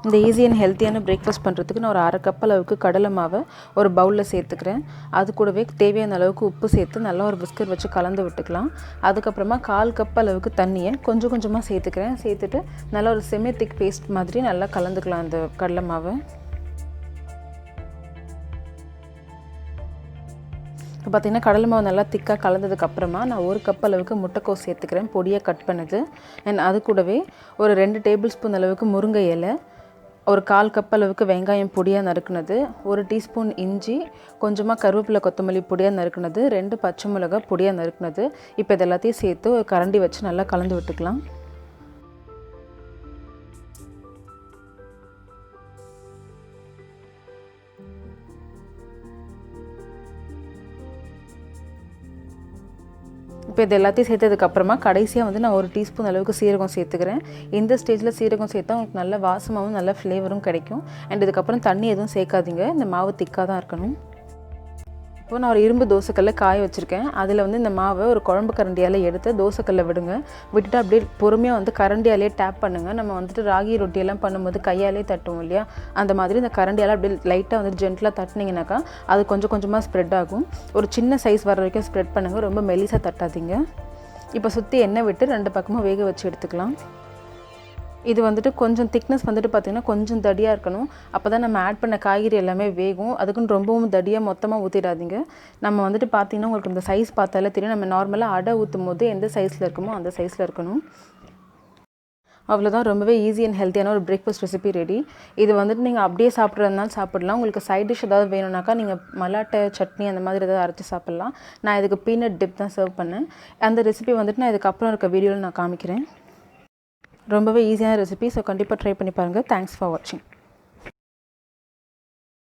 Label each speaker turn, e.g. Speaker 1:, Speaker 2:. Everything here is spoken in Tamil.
Speaker 1: இந்த ஈஸி அண்ட் ஹெல்த்தியான பிரேக்ஃபாஸ்ட் பண்ணுறதுக்கு நான் ஒரு 1/2 கப் அளவுக்கு கடலை மாவை ஒரு பவுலில் சேர்த்துக்கிறேன். அது கூடவே தேவையான அளவுக்கு உப்பு சேர்த்து நல்லா ஒரு பிஸ்கட் வச்சு கலந்து விட்டுக்கலாம். அதுக்கப்புறமா 1/4 கப் அளவுக்கு தண்ணியை கொஞ்சம் கொஞ்சமாக சேர்த்துக்கிறேன். சேர்த்துட்டு நல்லா ஒரு செமி திக் பேஸ்ட் மாதிரி நல்லா கலந்துக்கலாம் அந்த கடலை மாவை. இப்போ பார்த்திங்கன்னா கடலை மாவு நல்லா திக்காக கலந்ததுக்கப்புறமா நான் 1 கப் அளவுக்கு முட்டைக்கோஸ் சேர்த்துக்கிறேன், பொடியாக கட் பண்ணது. அண்ட் அது கூடவே ஒரு 2 டேபிள் ஸ்பூன் அளவுக்கு முருங்கை இலை, ஒரு 1/4 கப் அளவுக்கு வெங்காயம் பொடியாக நறுக்குனது, 1 டீஸ்பூன் இஞ்சி, கொஞ்சமாக கருவேப்பிலை கொத்தமல்லி பொடியாக நறுக்குனது, 2 பச்சை மிளகாய் பொடியாக நறுக்குனது. இப்போ இது எல்லாத்தையும் சேர்த்து ஒரு கரண்டி வச்சு நல்லா கலந்து விட்டுக்கலாம். இப்போ இது எல்லாத்தையும் சேர்த்ததுக்கப்புறமா கடைசியாக வந்து நான் 1 டீஸ்பூன் அளவுக்கு சீரகம் சேர்த்துக்கிறேன். இந்த ஸ்டேஜில் சீரகம் சேர்த்தா உங்களுக்கு நல்ல வாசமாகவும் நல்ல ஃப்ளேவரும் கிடைக்கும். அண்ட் இதுக்கப்புறம் தண்ணி எதுவும் சேர்க்காதீங்க, இந்த மாவு திக்காக தான் இருக்கணும். இப்போ நான் ஒரு இரும்பு தோசைக்கல்ல காய வச்சுருக்கேன். அதில் வந்து இந்த மாவை ஒரு குழம்பு கரண்டியால் எடுத்து தோசைக்கல்ல விடுங்க. விட்டுட்டு அப்படியே பொறுமையாக வந்து கரண்டியாலே டேப் பண்ணுங்கள். நம்ம வந்துட்டு ராகி ரொட்டியெல்லாம் பண்ணும்போது கையாலே தட்டுவோம் இல்லையா, அந்த மாதிரி இந்த கரண்டியால் அப்படியே லைட்டாக வந்து ஜென்டலாக தட்டினீங்கன்னாக்கா அது கொஞ்சம் கொஞ்சமாக ஸ்ப்ரெட் ஆகும். ஒரு சின்ன சைஸ் வர வரைக்கும் ஸ்ப்ரெட் பண்ணுங்கள், ரொம்ப மெலிசாக தட்டாதீங்க. இப்போ சுற்றி எண்ணெய் விட்டு 2 பக்கமும் வேக வச்சு எடுத்துக்கலாம். இது வந்துட்டு கொஞ்சம் திக்னஸ் வந்துட்டு பார்த்திங்கன்னா கொஞ்சம் தடியாக இருக்கணும். அப்போ தான் நம்ம ஆட் பண்ண காய்கறி எல்லாமே வேகும். அதுக்குன்னு ரொம்பவும் தடியாக மொத்தமாக ஊற்றிடாதீங்க. நம்ம வந்துட்டு பார்த்திங்கன்னா உங்களுக்கு இந்த சைஸ் பார்த்தாலே தெரியும். நம்ம நார்மலாக அடை ஊற்றும் போது எந்த சைஸில் இருக்குமோ அந்த சைஸில் இருக்கணும். அவ்வளோதான், ரொம்பவே ஈஸி அண்ட் ஹெல்த்தியான ஒரு பிரேக்ஃபாஸ்ட் ரெசிபி ரெடி. இது வந்துட்டு நீங்கள் அப்படியே சாப்பிட்றதுனால சாப்பிடலாம். உங்களுக்கு சைட் டிஷ் ஏதாவது வேணும்னாக்கா நீங்கள் மலாட்டை சட்னி அந்த மாதிரி ஏதாவது அரைச்சி சாப்பிட்லாம். நான் இதுக்கு பீனட் டிப் தான் சர்வ் பண்ணேன். அந்த ரெசிபி வந்துட்டு நான் இதுக்கப்புறம் இருக்க வீடியோவில் நான் காமிக்கிறேன். ரொம்பவே ஈஸியான ரெசிபி. ஸோ கண்டிப்பாக ட்ரை பண்ணி பாருங்கள். தேங்க்ஸ் ஃபார் வாட்சிங்.